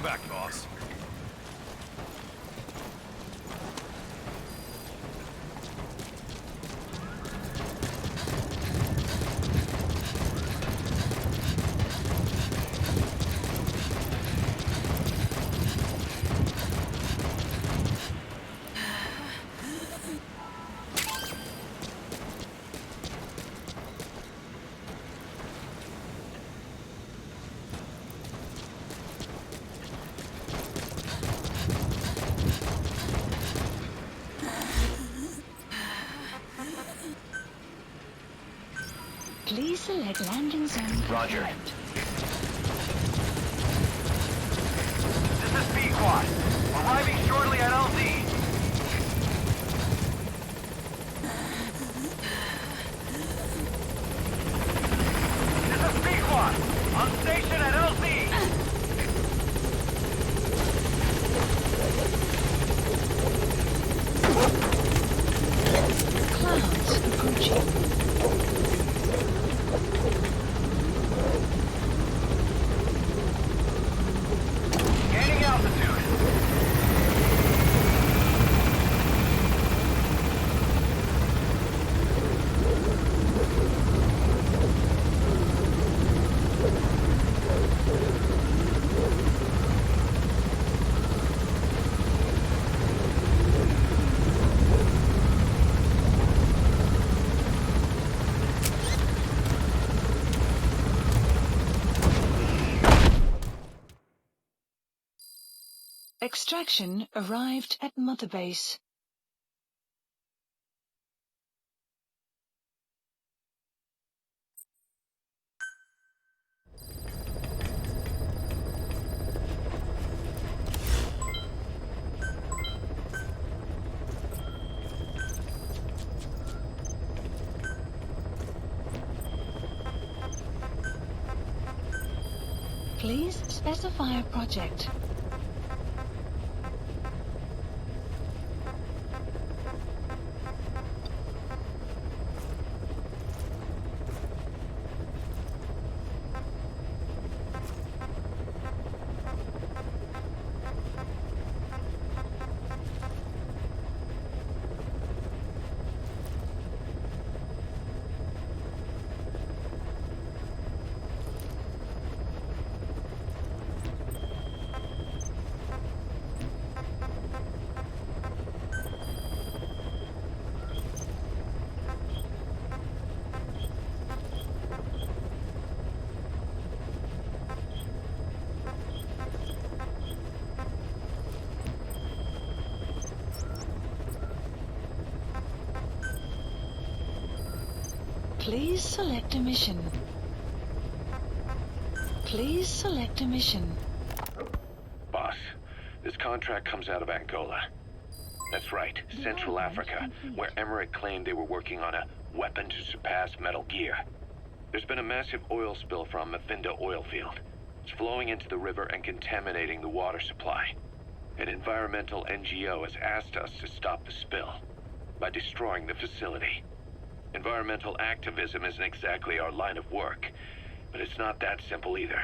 Welcome back, boss. Please select landing zone. Roger. This is B-Quad. Arriving shortly at LZ. This is B-Quad. On station at LZ. Clouds approaching. Gaining altitude. Extraction arrived at Mother Base. Please specify a project. Please select a mission. Please select a mission. Boss, this contract comes out of Angola. That's right, Central Africa, where Emmerich claimed they were working on a weapon to surpass Metal Gear. There's been a massive oil spill from Mafinda oil field. It's flowing into the river and contaminating the water supply. An environmental NGO has asked us to stop the spill by destroying the facility. Environmental activism isn't exactly our line of work, but it's not that simple either.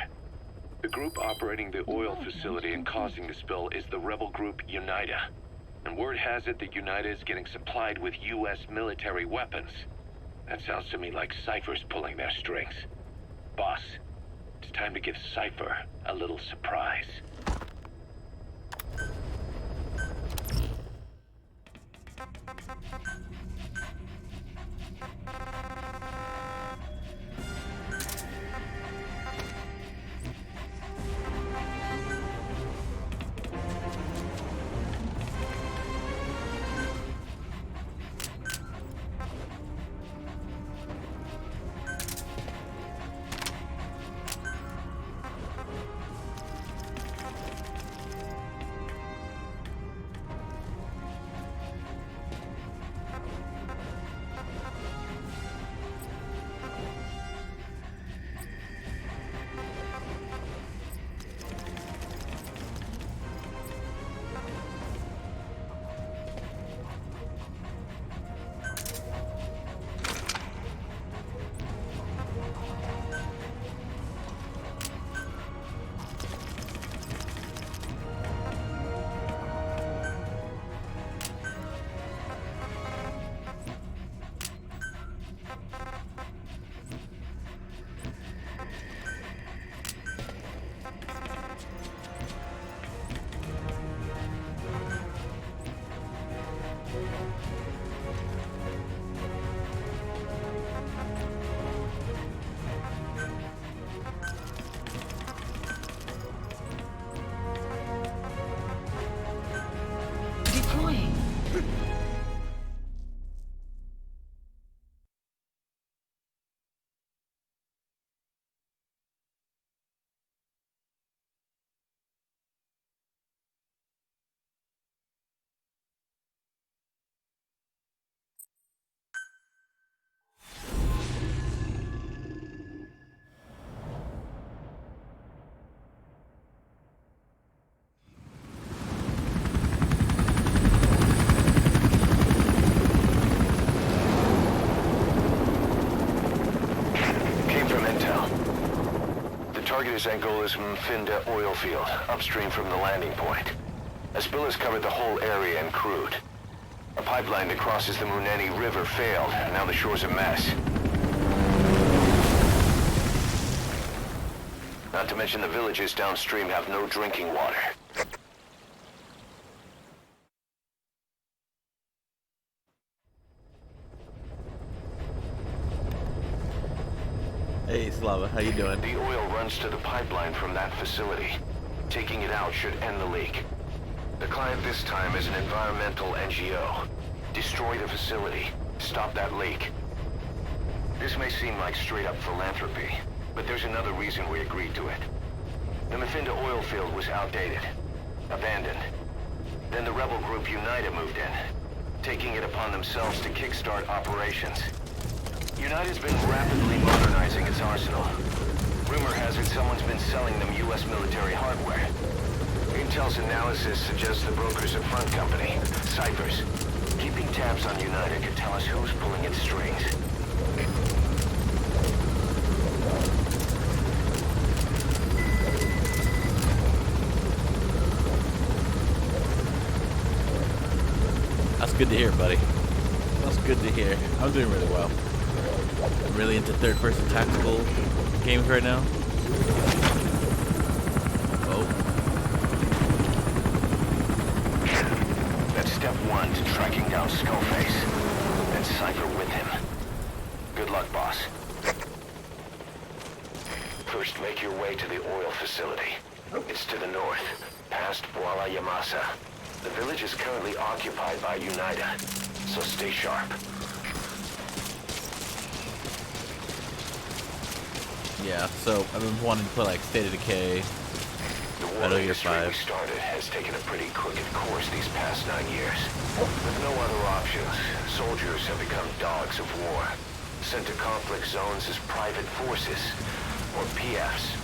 The group operating the oil facility and causing the spill is the rebel group UNITA. And word has it that UNITA is getting supplied with U.S. military weapons. That sounds to me like Cypher's pulling their strings. Boss, it's time to give Cypher a little surprise. target is Angola's Mfinda oil field, upstream from the landing point. A spill has covered the whole area and crude. A pipeline that crosses the Muneni River failed, and now the shore's a mess. Not to mention the villages downstream have no drinking water. Hey Slava, how you doing? The oil runs to the pipeline from that facility. Taking it out should end the leak. The client this time is an environmental NGO. Destroy the facility. Stop that leak. This may seem like straight-up philanthropy, but there's another reason we agreed to it. The Mfinda oil field was outdated, abandoned. Then the rebel group UNITA moved in, taking it upon themselves to kickstart operations. UNITA's been rapidly modernizing its arsenal. Rumor has it someone's been selling them U.S. military hardware. Intel's analysis suggests the broker's a front company, Cyphers. Keeping tabs on UNITA could tell us who's pulling its strings. That's good to hear, buddy. That's good to hear. I'm doing really well. I'm really into third-person tactical games right now. Oh. That's step one to tracking down Skullface. And Cypher with him. Good luck, boss. First, make your way to the oil facility. It's to the north, past Bwala Yamasa. The village is currently occupied by UNITA, so stay sharp. Yeah, so I've been wanting to play like State of Decay, The war Metal Gear industry 5. we started has taken a pretty crooked course these past 9 years. With no other options, soldiers have become dogs of war, sent to conflict zones as private forces, or PFs.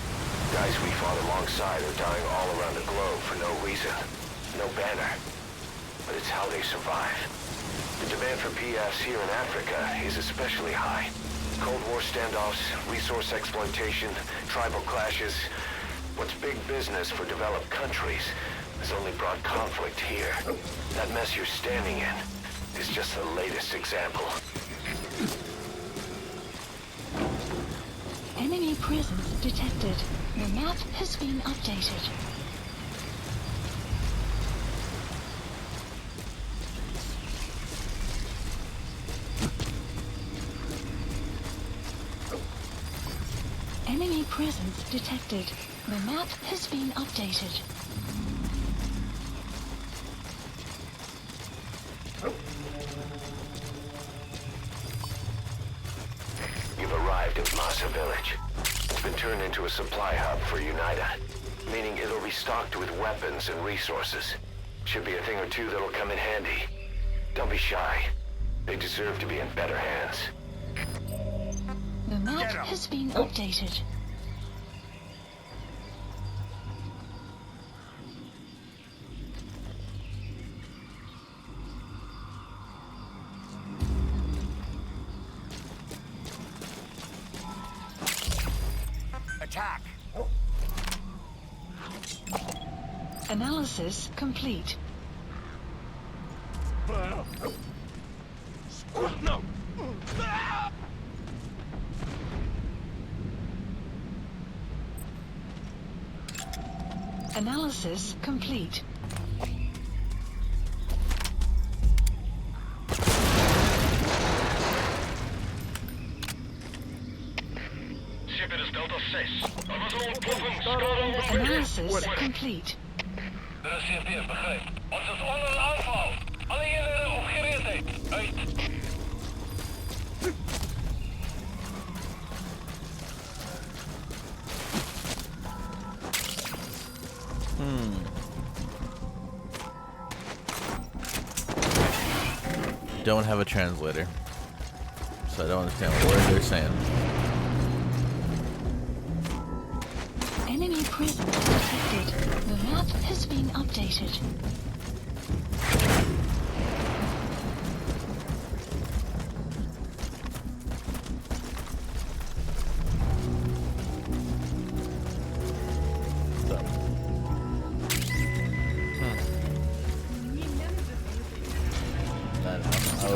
Guys we fought alongside are dying all around the globe for no reason. No banner. But it's how they survive. The demand for PFs here in Africa is especially high. Cold War standoffs, resource exploitation, tribal clashes. What's big business for developed countries has only brought conflict here. That mess you're standing in is just the latest example. Enemy presence detected. The map has been updated. Enemy presence detected. The map has been updated. You've arrived at Masa Village. It's been turned into a supply hub for UNITA, meaning it'll be stocked with weapons and resources. Should be a thing or two that'll come in handy. Don't be shy. They deserve to be in better hands. The map has been updated. Attack! Analysis complete. No! Analysis complete. Analysis complete. De CFD begrijpt. Ons is onder een aanval. Alle eenheden op gereedheid. Uit. Don't have a translator, so I don't understand what word they're saying. Enemy presence detected. The map has been updated.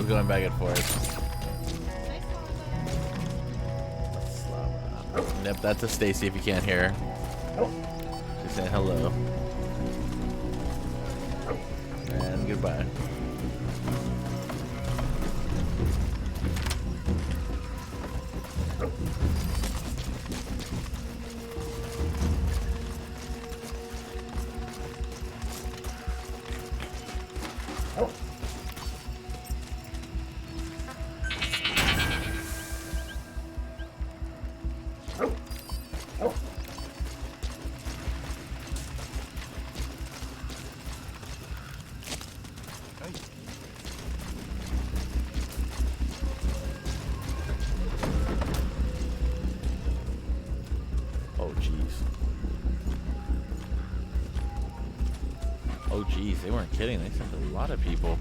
going back and forth. Yep, that's a Stacy if you can't hear her. She's saying hello. And goodbye. Oh geez, they weren't kidding. They sent a lot of people.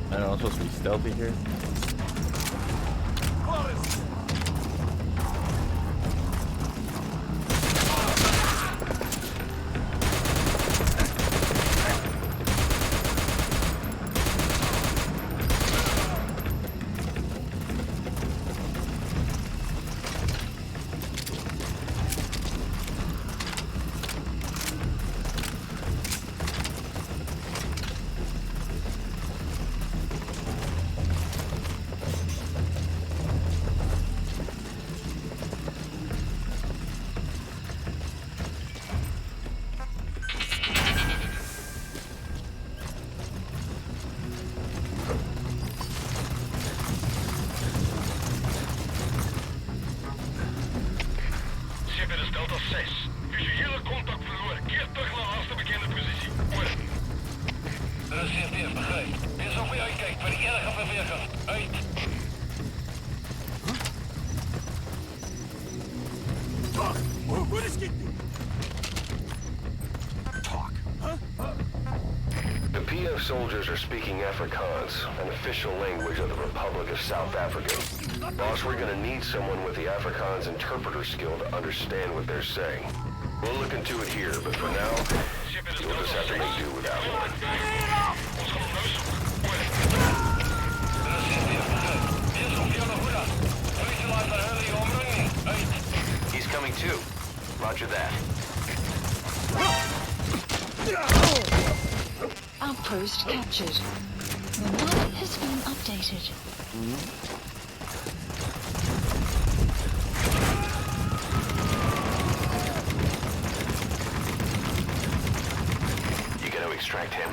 I don't know, I'm supposed to be stealthy here. Soldiers are speaking Afrikaans, an official language of the Republic of South Africa. Boss, we're gonna need someone with the Afrikaans interpreter skill to understand what they're saying. We'll look into it here, but for now, you'll just have to make do without one. He's coming too. Roger that. Outpost captured. The map has been updated. You gotta extract him.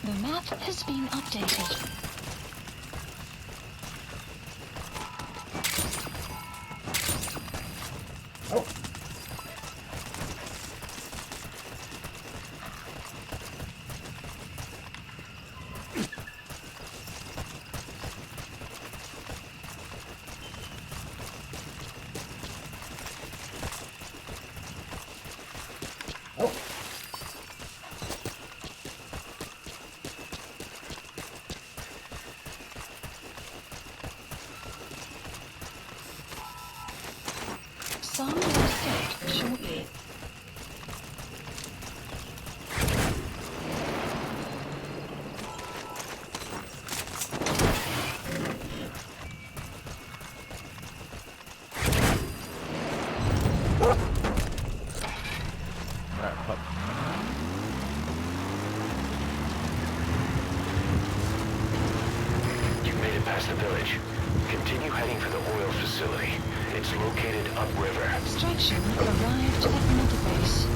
The map has been updated. Some will escape shortly. Alright, pup. You've made it past the village. Continue heading for the oil facility. It's located upriver. Extraction arrived at Mother Base.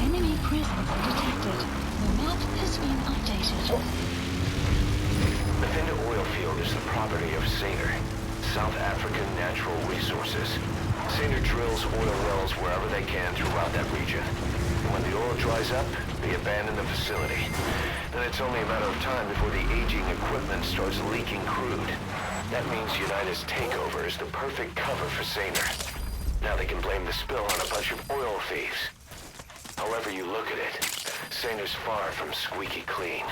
Enemy presence detected. The map has been updated. The Finda oil field is the property of Saner, South African Natural Resources. Saner drills oil wells wherever they can throughout that region. And when the oil dries up, they abandon the facility. Then it's only a matter of time before the aging equipment starts leaking crude. That means United's takeover is the perfect cover for Saner. Now they can blame the spill on a bunch of oil thieves. However you look at it, Saner's far from squeaky clean.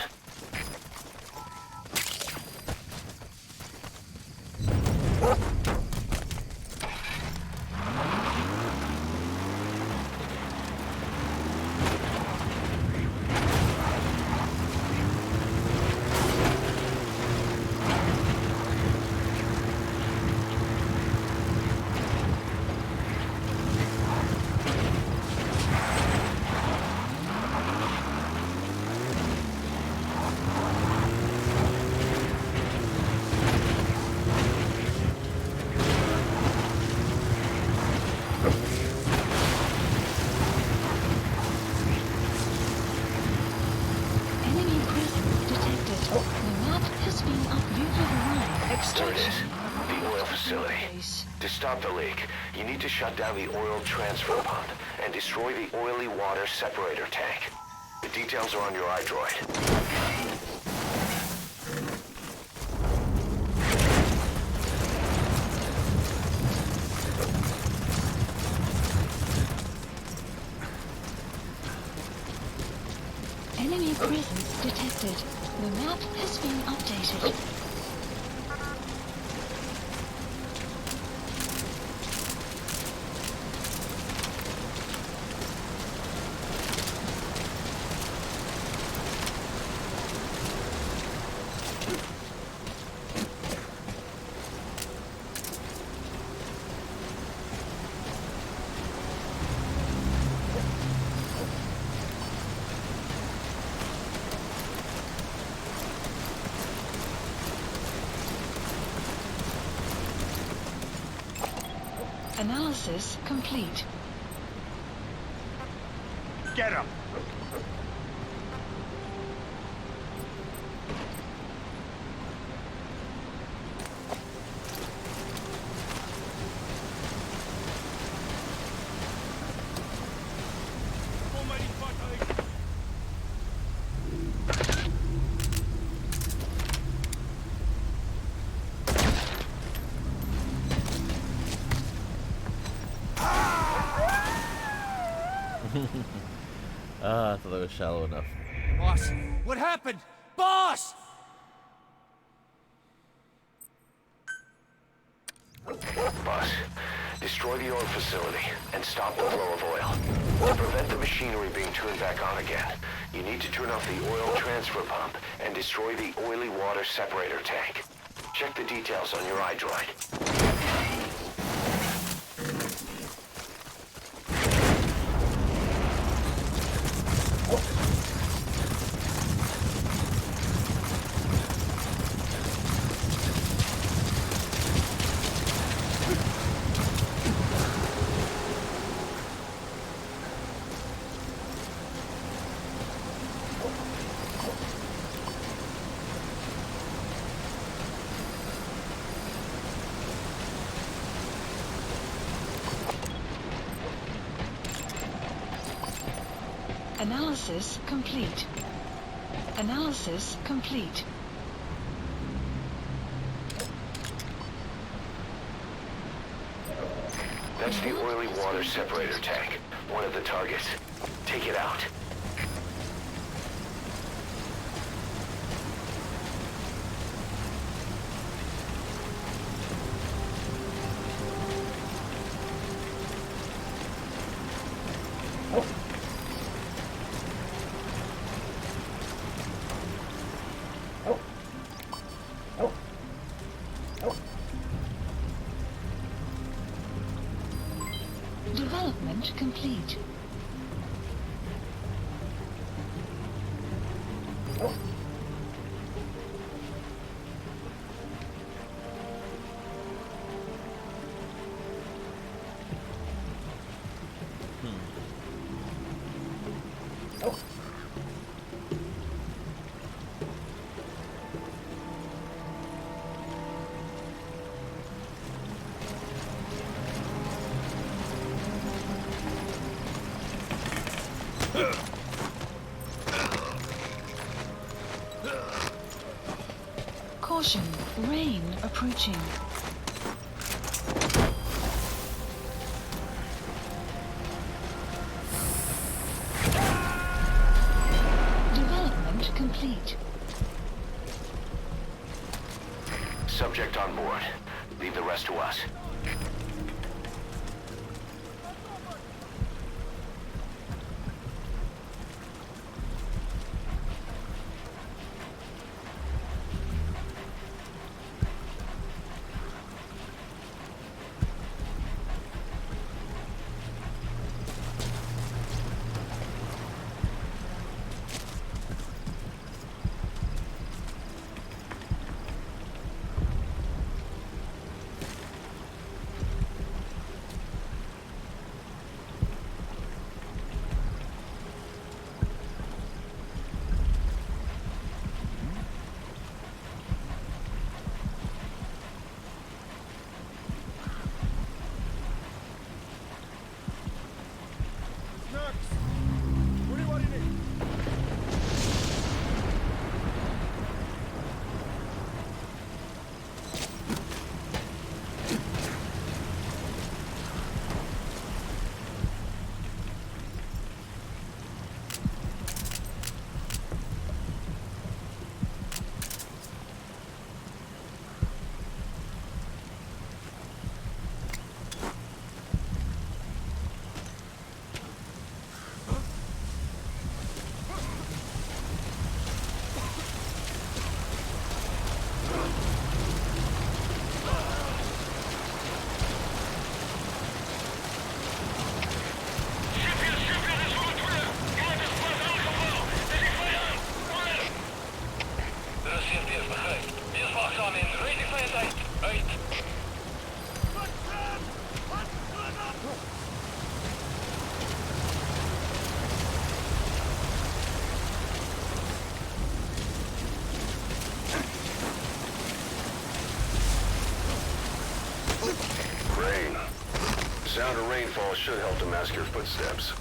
Enemy presence detected. The map has been updated. There it Extraction. is, the oil facility. Base. To stop the leak, you need to shut down the oil transfer pump and destroy the oily water separator tank. The details are on your iDroid. Enemy presence detected. The map has been updated. Analysis complete. Get him! I thought that was shallow enough. Boss, what happened? Boss! Boss, destroy the oil facility and stop the flow of oil. To prevent the machinery being turned back on again, you need to turn off the oil transfer pump and destroy the oily water separator tank. Check the details on your iDroid. Analysis complete. Analysis complete. That's the oily water separator tank, one of the targets. Take it out. complete. Caution, rain approaching. Development complete. Subject on board. Leave the rest to us. Rain. The sound of rainfall should help to mask your footsteps.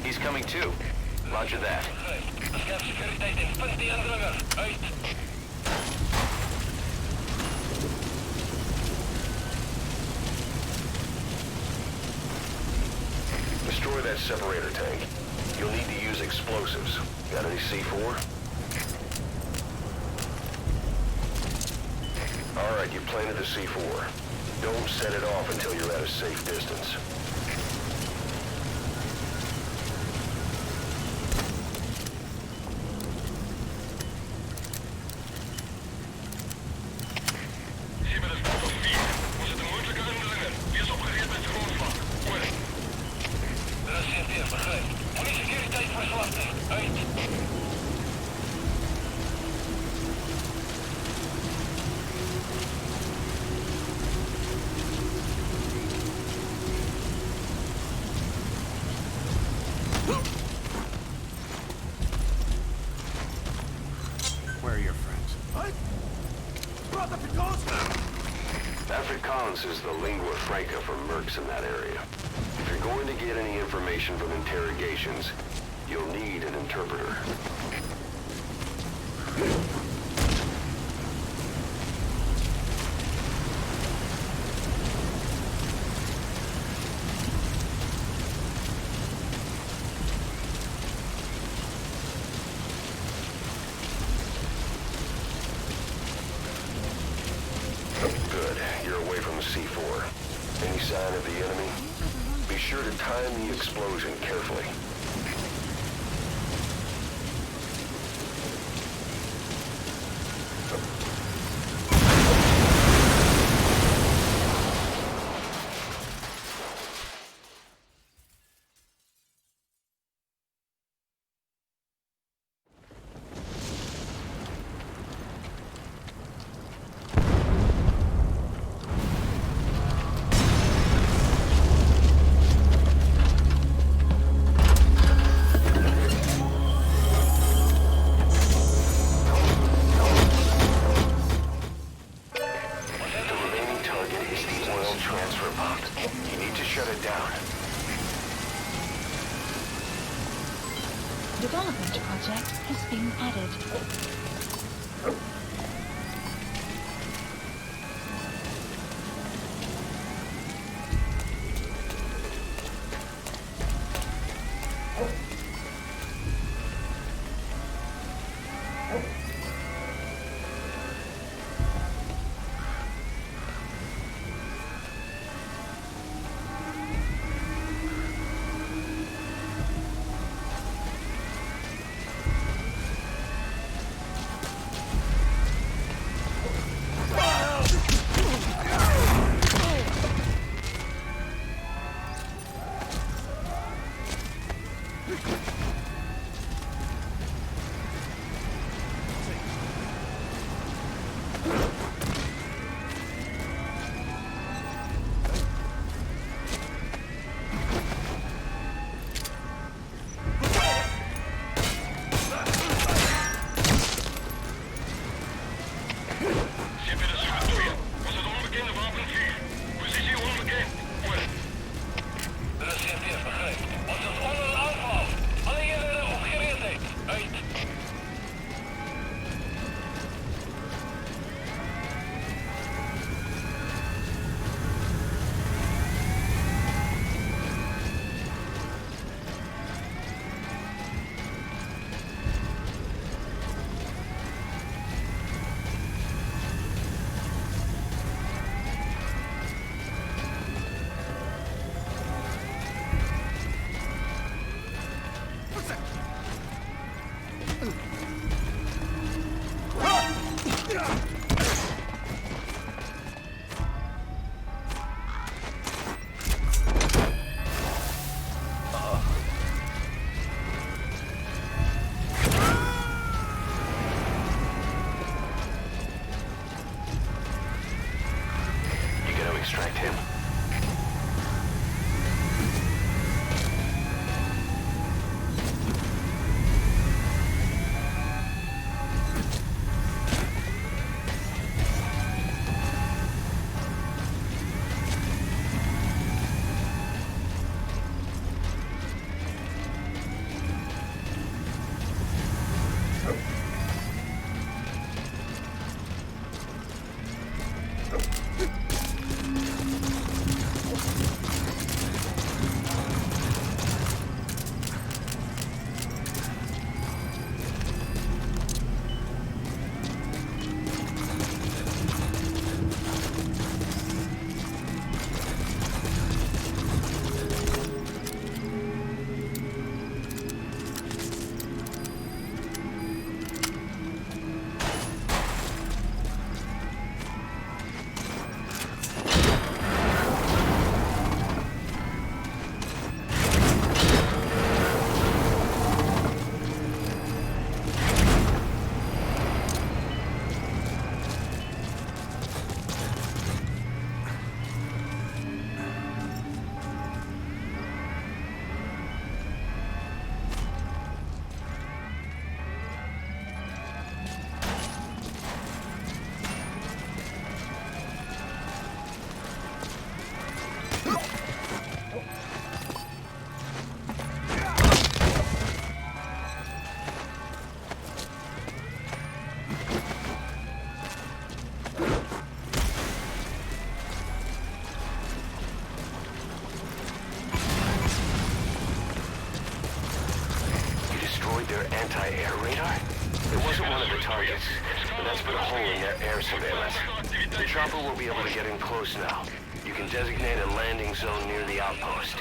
He's coming too. Roger that. Destroy that separator tank. You'll need to use explosives. Got any C4? Alright, you planted the C4. Don't set it off until you're at a safe distance. Afrikaans is the lingua franca for mercs in that area. If you're going to get any information from interrogations, you'll need an interpreter. Good. You're away from the C4. Any sign of the enemy? Be sure to time the explosion carefully. Development project has been added. Extract him. air surveillance. The chopper will be able to get in close now. You can designate a landing zone near the outpost.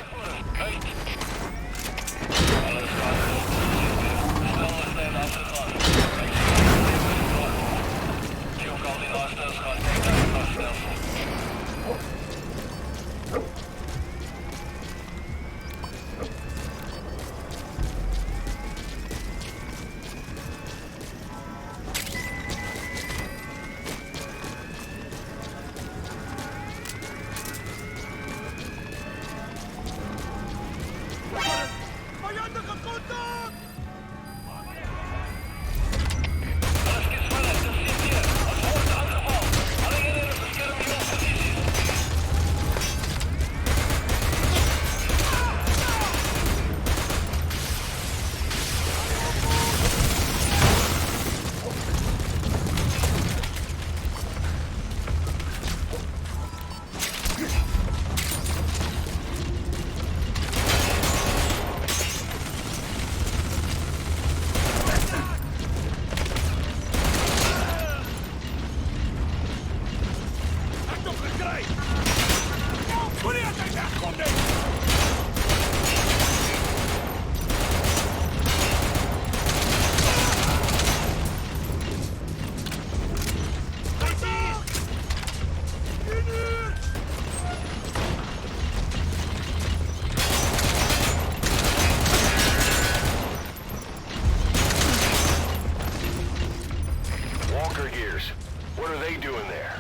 What are they doing there?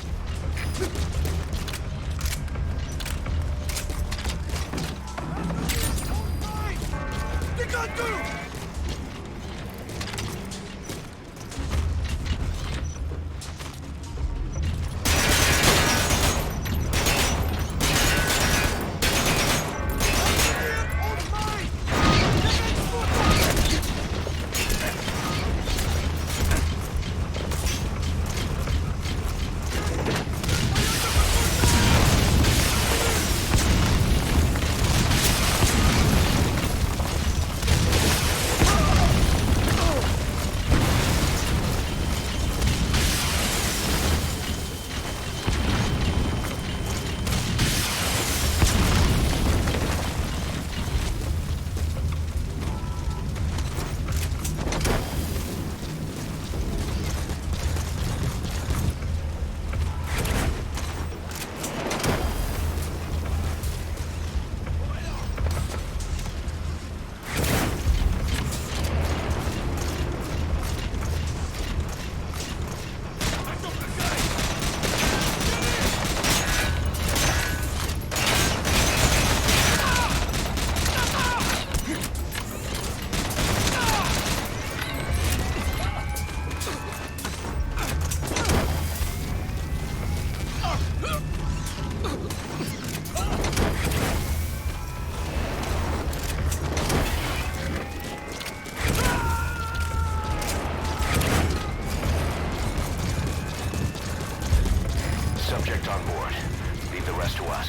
Subject on board. Leave the rest to us.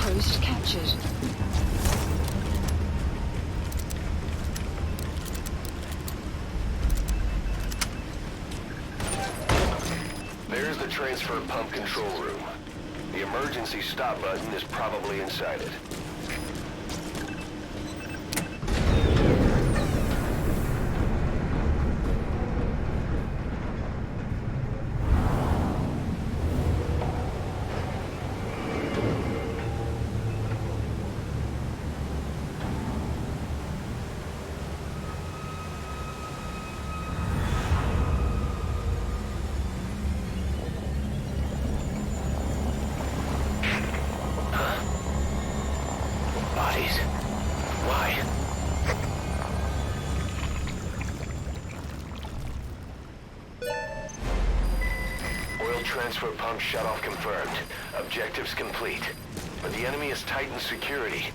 Outpost captured. There's the transfer pump control room. The emergency stop button is probably inside it. Bodies? Why? Oil transfer pump shut-off confirmed. Objectives complete. But the enemy has tightened security.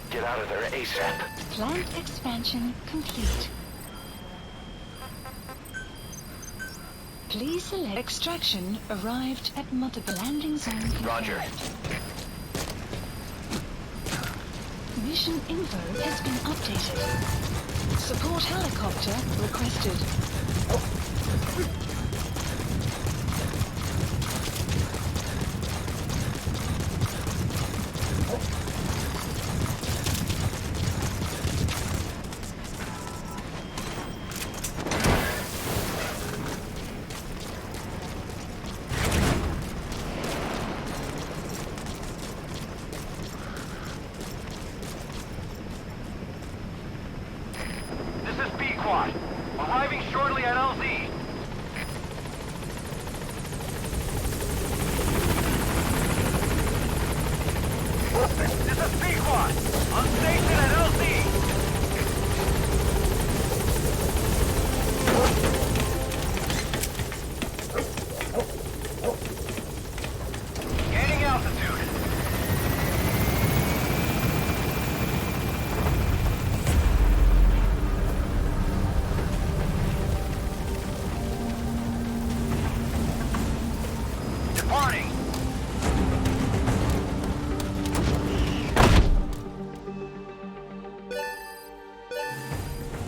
Get out of there ASAP. Plant expansion complete. Please select extraction arrived at mother landing zone confirmed. Roger. Mission info has been updated. Support helicopter requested. This is B-Quad. Arriving shortly at LZ. This is B-Quad. On station at LZ. Gaining altitude. Departing.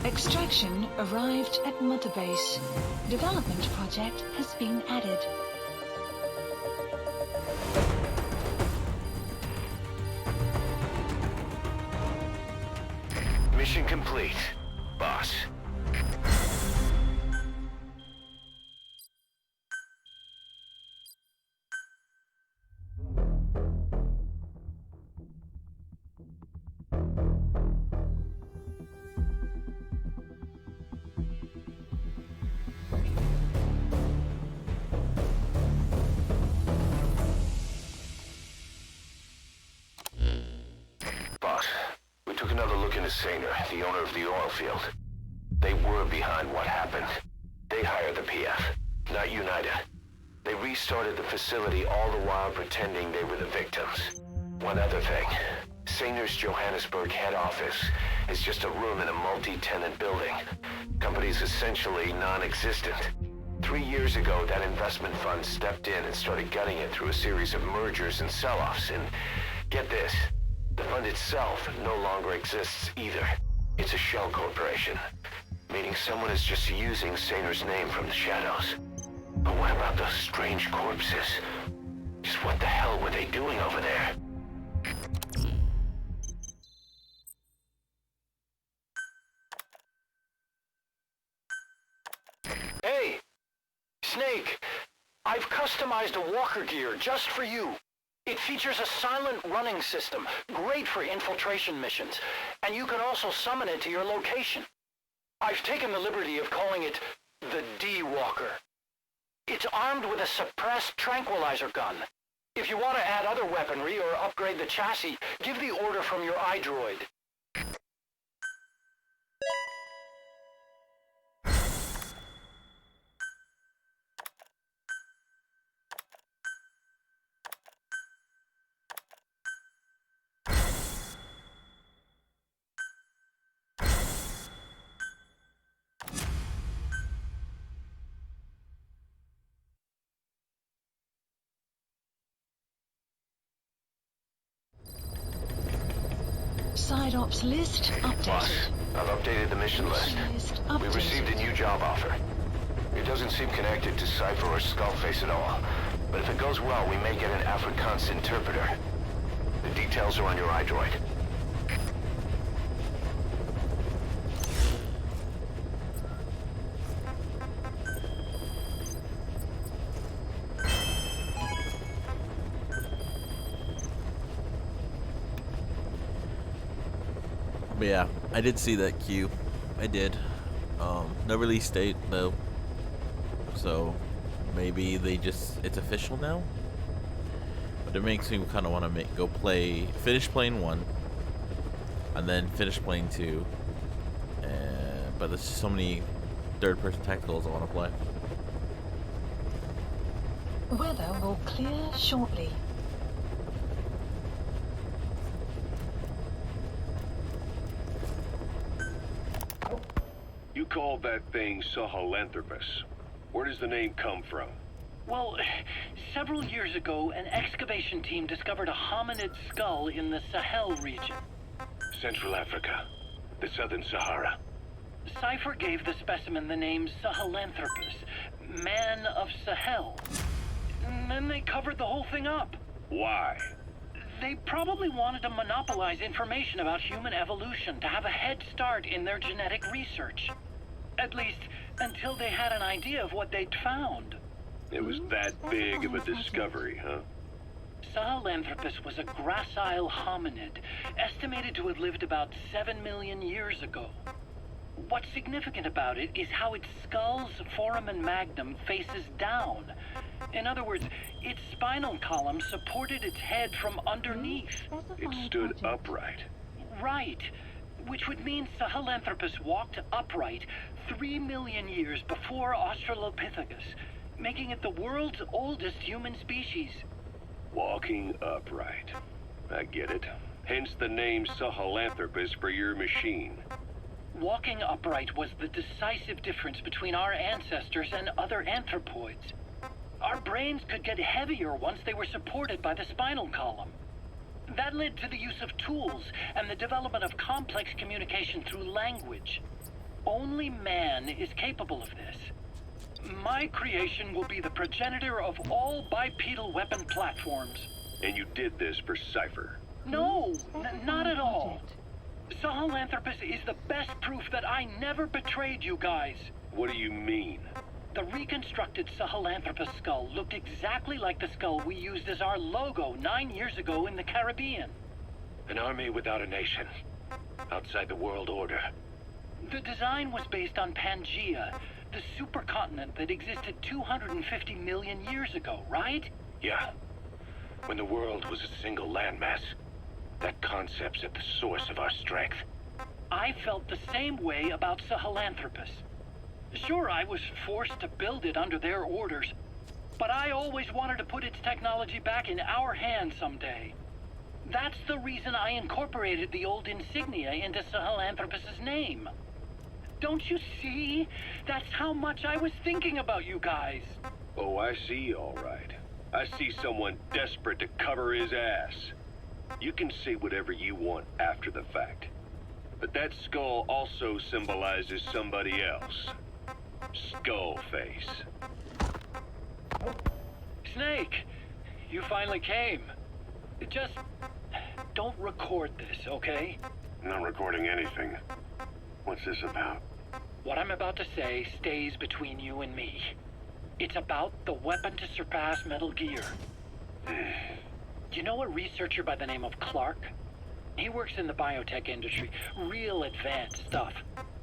Extraction arrived at mother base. Development project has been added. Mission complete, boss. Boss, we took another look into Saner, the owner of the oil field. They were behind what happened. They hired the PF, not Unida. They restarted the facility all the while pretending they were the victims. One other thing. Saner's Johannesburg head office is just a room in a multi-tenant building. Company's essentially non-existent. 3 years ago, that investment fund stepped in and started gutting it through a series of mergers and sell-offs. And get this, the fund itself no longer exists either. It's a shell corporation, meaning someone is just using Saner's name from the shadows. But what about those strange corpses? Just what the hell were they doing over there? Hey! Snake! I've customized a walker gear just for you. It features a silent running system, great for infiltration missions, and you can also summon it to your location. I've taken the liberty of calling it the D-Walker. It's armed with a suppressed tranquilizer gun. If you want to add other weaponry or upgrade the chassis, give the order from your iDroid. Side ops list Boss, updated. I've updated the mission list. List We received a updated. new job offer. It doesn't seem connected to Cypher or Skullface at all. But if it goes well, we may get an Afrikaans interpreter. The details are on your iDroid. But yeah, I did see that queue. I did. No release date though. So maybe it's official now. But it makes me kind of want to finish playing 1, and then finish playing 2. But there's so many third-person tacticals I want to play. Weather will clear shortly. You called that thing Sahelanthropus. Where does the name come from? Well, several years ago, an excavation team discovered a hominid skull in the Sahel region. Central Africa. The Southern Sahara. Cypher gave the specimen the name Sahelanthropus, Man of Sahel. And then they covered the whole thing up. Why? They probably wanted to monopolize information about human evolution to have a head start in their genetic research. At least, until they had an idea of what they'd found. It was that big of a discovery, huh? Sahelanthropus was a gracile hominid, estimated to have lived about 7 million years ago. What's significant about it is how its skull's foramen magnum faces down. In other words, its spinal column supported its head from underneath. It stood upright. Right. Which would mean Sahelanthropus walked upright 3 million years before Australopithecus, making it the world's oldest human species. Walking upright. I get it. Hence the name Sahelanthropus for your machine. Walking upright was the decisive difference between our ancestors and other anthropoids. Our brains could get heavier once they were supported by the spinal column. That led to the use of tools and the development of complex communication through language. Only man is capable of this. My creation will be the progenitor of all bipedal weapon platforms. And you did this for Cypher. No, not at all. Sahelanthropus is the best proof that I never betrayed you guys. What do you mean? The reconstructed Sahelanthropus skull looked exactly like the skull we used as our logo 9 years ago in the Caribbean. An army without a nation. Outside the world order. The design was based on Pangaea, the supercontinent that existed 250 million years ago, right? Yeah. When the world was a single landmass. That concept's at the source of our strength. I felt the same way about Sahelanthropus. Sure, I was forced to build it under their orders, but I always wanted to put its technology back in our hands someday. That's the reason I incorporated the old insignia into Sahelanthropus's name. Don't you see? That's how much I was thinking about you guys. Oh, I see, all right. I see someone desperate to cover his ass. You can say whatever you want after the fact. But that skull also symbolizes somebody else. Skullface. Snake, you finally came. Just don't record this, okay? Not recording anything. What's this about? What I'm about to say stays between you and me. It's about the weapon to surpass Metal Gear. You know a researcher by the name of Clark? He works in the biotech industry, real advanced stuff.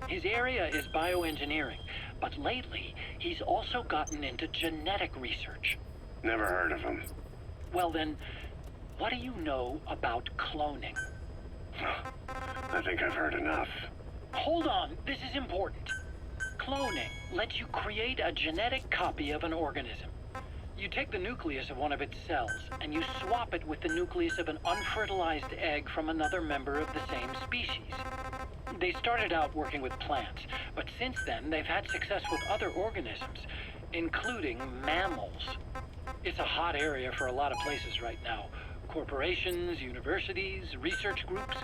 His area is bioengineering, but lately he's also gotten into genetic research. Never heard of him. Well then, what do you know about cloning? I think I've heard enough. Hold on, this is important. Cloning lets you create a genetic copy of an organism. You take the nucleus of one of its cells, and you swap it with the nucleus of an unfertilized egg from another member of the same species. They started out working with plants, but since then they've had success with other organisms, including mammals. It's a hot area for a lot of places right now. corporations, universities, research groups.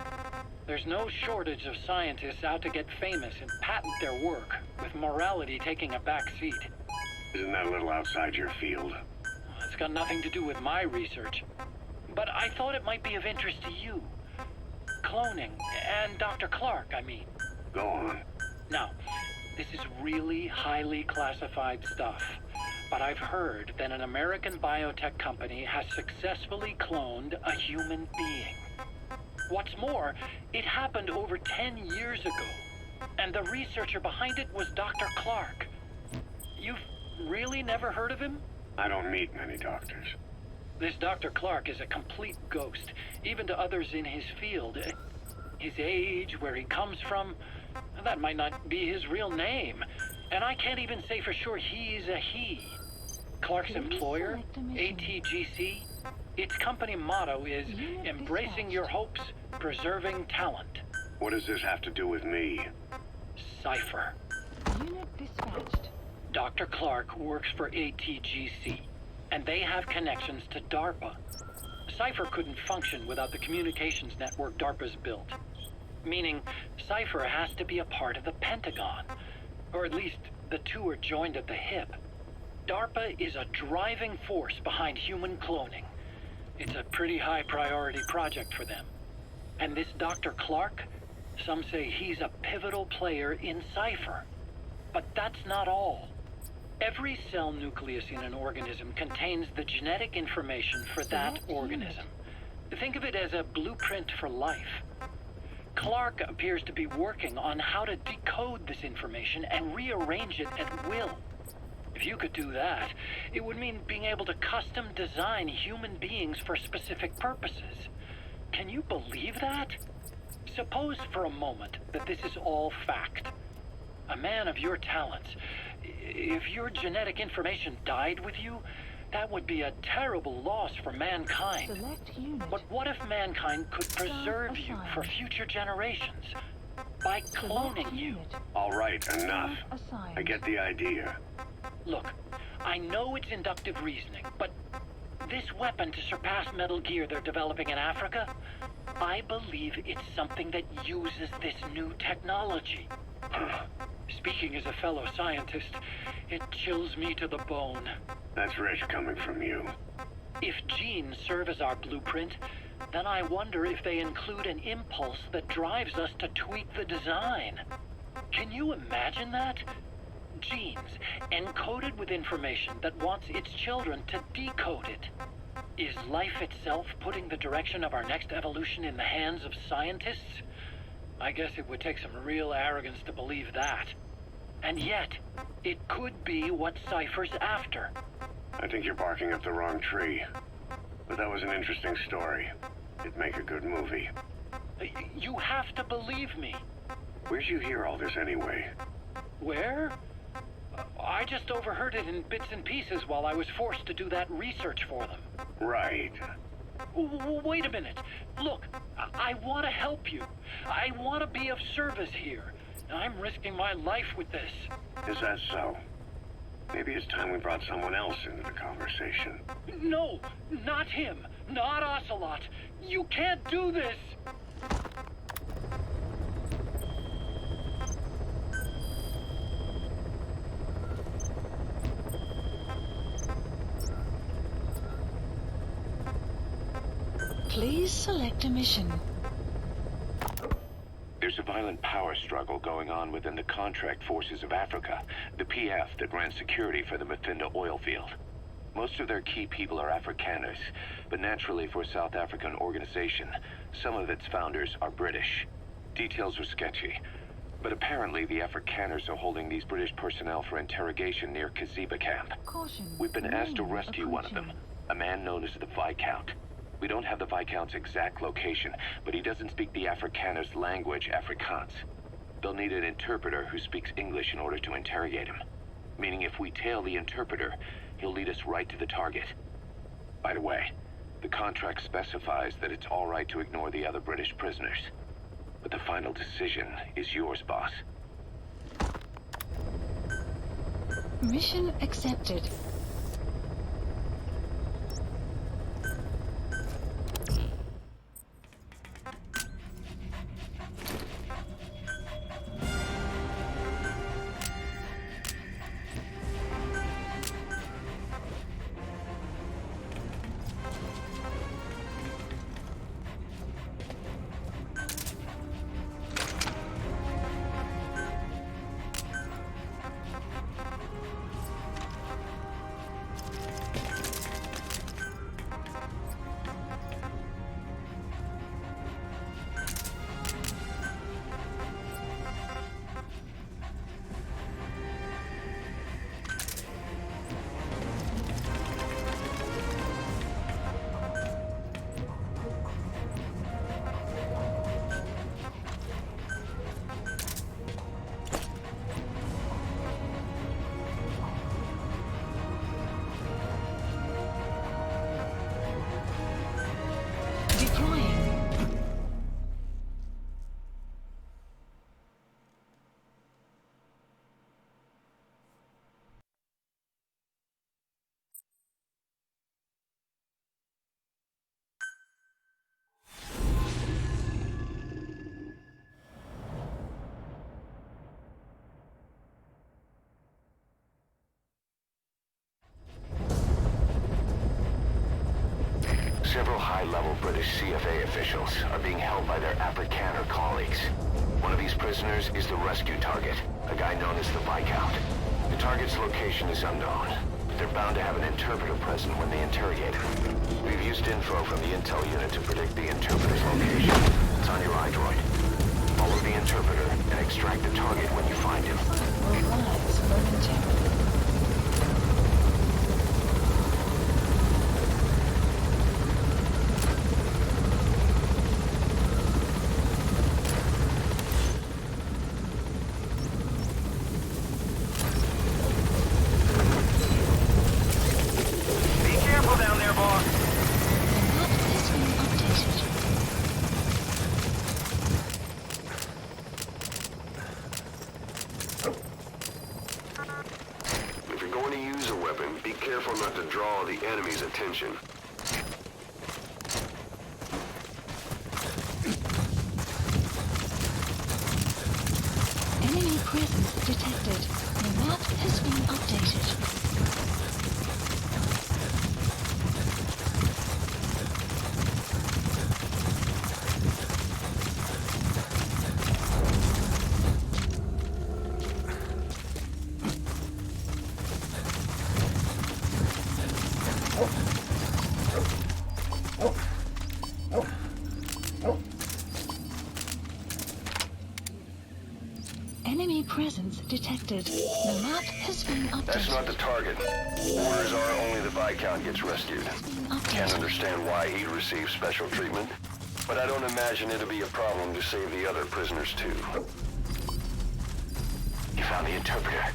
There's no shortage of scientists out to get famous and patent their work, with morality taking a back seat. Isn't that a little outside your field? It's got nothing to do with my research. But I thought it might be of interest to you. Cloning, and Dr. Clark, I mean. Go on. Now, this is really highly classified stuff, but I've heard that an American biotech company has successfully cloned a human being. What's more, it happened over 10 years ago, and the researcher behind it was Dr. Clark. You've really never heard of him? I don't meet many doctors. This Dr. Clark is a complete ghost, even to others in his field. His age, where he comes from, that might not be his real name. And I can't even say for sure he's a he. Clark's employer, ATGC, its company motto is embracing your hopes, preserving talent. What does this have to do with me? Cypher. Unit dispatched. Dr. Clark works for ATGC, and they have connections to DARPA. Cypher couldn't function without the communications network DARPA's built. Meaning, Cypher has to be a part of the Pentagon. Or at least, the two are joined at the hip. DARPA is a driving force behind human cloning. It's a pretty high priority project for them. And this Dr. Clark, some say he's a pivotal player in Cypher. But that's not all. Every cell nucleus in an organism contains the genetic information for that organism. Think of it as a blueprint for life. Clark appears to be working on how to decode this information and rearrange it at will. If you could do that, it would mean being able to custom design human beings for specific purposes. Can you believe that? Suppose for a moment that this is all fact. A man of your talents, if your genetic information died with you, that would be a terrible loss for mankind. Select unit. But what if mankind could preserve you for future generations? By cloning you. All right, enough. Assigned. I get the idea. Look, I know it's inductive reasoning, but this weapon to surpass Metal Gear they're developing in Africa, I believe it's something that uses this new technology. Speaking as a fellow scientist, it chills me to the bone. That's rich coming from you. If genes serve as our blueprint, then I wonder if they include an impulse that drives us to tweak the design. Can you imagine that? Genes encoded with information that wants its children to decode it. Is life itself putting the direction of our next evolution in the hands of scientists? I guess it would take some real arrogance to believe that. And yet, it could be what Cypher's after. I think you're barking up the wrong tree. But that was an interesting story. It'd make a good movie. You have to believe me. Where'd you hear all this anyway? Where? I just overheard it in bits and pieces while I was forced to do that research for them. Right. Wait a minute. Look, I want to help you. I want to be of service here. I'm risking my life with this. Is that so? Maybe it's time we brought someone else into the conversation. No, not him. Not Ocelot. You can't do this. Please select a mission. There's a violent power struggle going on within the Contract Forces of Africa, the PF that ran security for the Mafinda oil field. Most of their key people are Afrikaners, but naturally for a South African organization, some of its founders are British. Details are sketchy, but apparently the Afrikaners are holding these British personnel for interrogation near Kaziba camp. Caution. We've been asked to rescue one of them, approaching. a man known as the Viscount. We don't have the Viscount's exact location, but he doesn't speak the Afrikaners' language, Afrikaans. They'll need an interpreter who speaks English in order to interrogate him. Meaning if we tail the interpreter, he'll lead us right to the target. By the way, the contract specifies that it's all right to ignore the other British prisoners. But the final decision is yours, boss. Mission accepted. Several high-level British CFA officials are being held by their Afrikaner colleagues. One of these prisoners is the rescue target, a guy known as the Viscount. The target's location is unknown, but they're bound to have an interpreter present when they interrogate him. We've used info from the intel unit to predict the interpreter's location. It's on your iDroid. Follow the interpreter and extract the target when you find him. Will rise momentarily. Attention. Enemy presence detected. The map has been updated. Enemy presence detected. The map has been updated. That's not the target. Orders are only the Viscount gets rescued. Can't understand why he'd receive special treatment, but I don't imagine it'll be a problem to save the other prisoners too. You found the interpreter.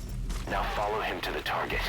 Now follow him to the target.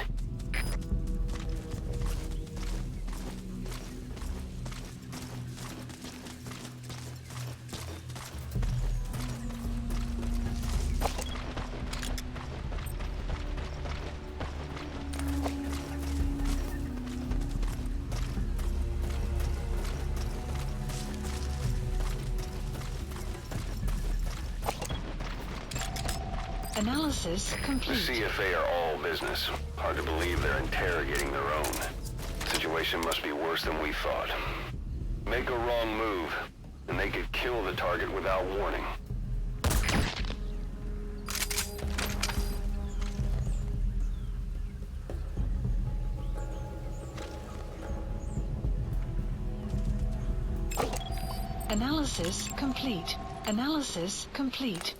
Analysis The complete. CFA are all business. Hard to believe they're interrogating their own. Situation must be worse than we thought. Make a wrong move, and they could kill the target without warning. Analysis complete. Analysis complete.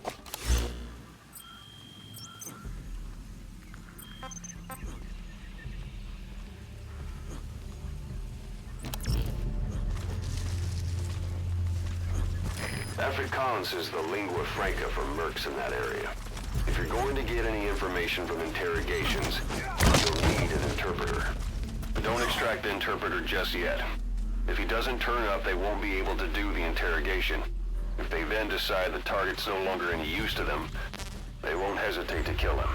Afrikaans is the lingua franca for mercs in that area. If you're going to get any information from interrogations, you'll need an interpreter. But don't extract the interpreter just yet. If he doesn't turn up, they won't be able to do the interrogation. If they then decide the target's no longer any use to them, they won't hesitate to kill him.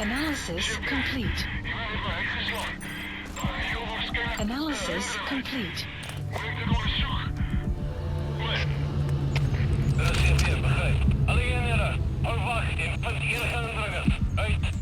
Analysis complete. Analysis complete. Begrijp. Alleen herinneren. Hou wacht in punt ingaandringers. Uit.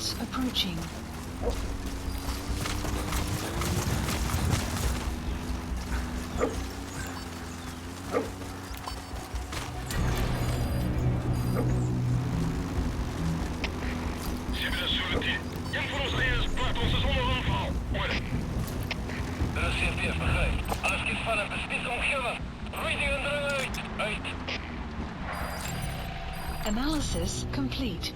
Reinforcements approaching. Er is CFTF, begrijp. Alles geht verder, bespies omgeven. Rating en drang uit. Uit. Analysis complete.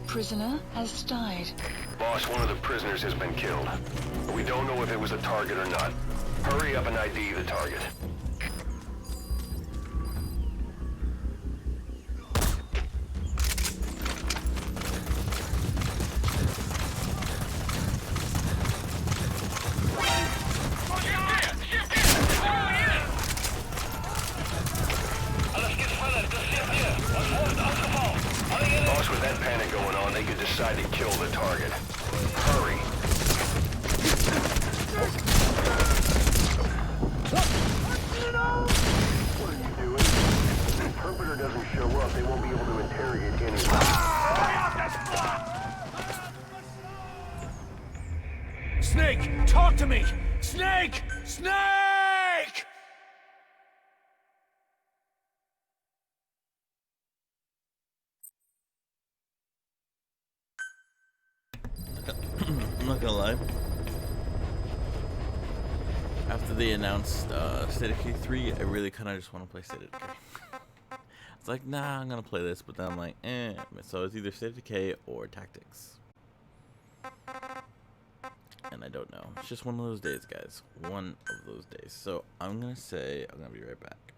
Prisoner has died. Boss, one of the prisoners has been killed. We don't know if it was a target or not. Hurry up and ID the target. Alles geht verder, das CFTF. Ons wordt afgevallen. Alle eenheden. Boss, with that panic going on, they could decide to kill the target. Hurry. What are you doing? If the interpreter doesn't show up, they won't be able to interrogate anyone. Snake, talk to me! Snake! Snake! I'm not gonna lie. After they announced State of Decay 3, I really kind of just want to play State of Decay. It's like, nah, I'm gonna play this, but then I'm like, eh. So it's either State of Decay or Tactics. And I don't know. It's just one of those days, guys. One of those days. So I'm gonna say, I'm gonna be right back.